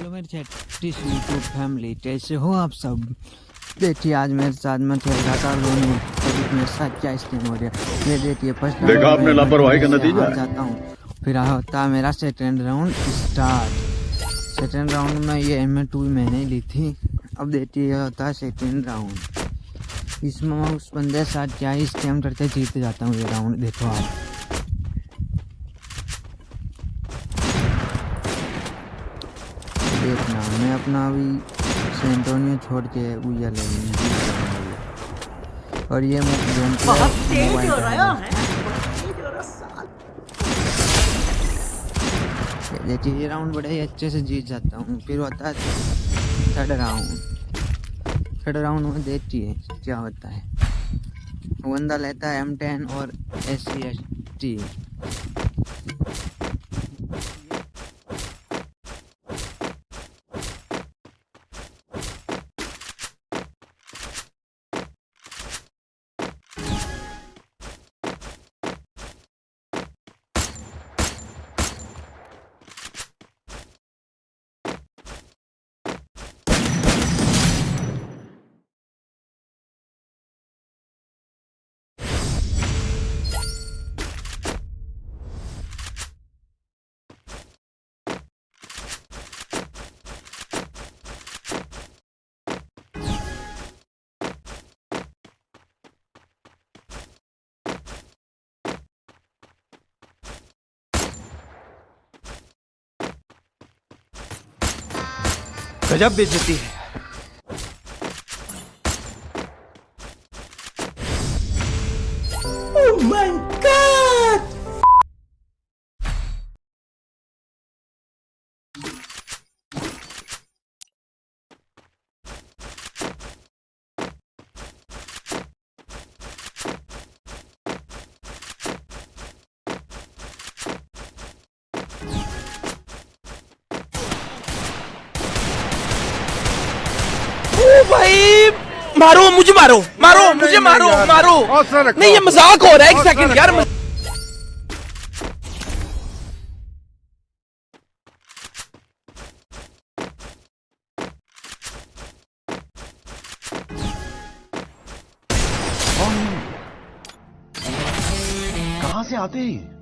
Hello मेरी चैटिस YouTube family, कैसे हो आप सब। देखिए आज मेरे साथ में खेल रहा था मेरे साथ क्या स्कीम हो रहा है ये देखिए। फर्स्ट देखा आपने लापरवाही का नतीजा हार जाता हूँ, फिर होता है मेरा second round start. Second round में ये M2 मैंने ली थी। अब देखिए ये होता है सेकेंड राउंड। इसमें मैं उस बंदे के साथ क्या ही स्कैम करके जीत जाता हूँ ये राउंड। देखो आप देखना, मैं अपना अभी सेंटोनियो छोड़ के उया ले लूँगी। और ये गेम देखिए ये राउंड बड़े ही अच्छे से जीत जाता हूँ। फिर होता है थर्ड राउंड। थर्ड राउंड में देखिए क्या होता है। बंदा लेता है M10 और SCST। गजब बेइज्जती है। Oh my God! भाई मारो मुझे, मारो मारो मुझे, मारो मारो। नहीं ये मजाक हो रहा है, एक सेकंड यार। कहाँ से आते हैं?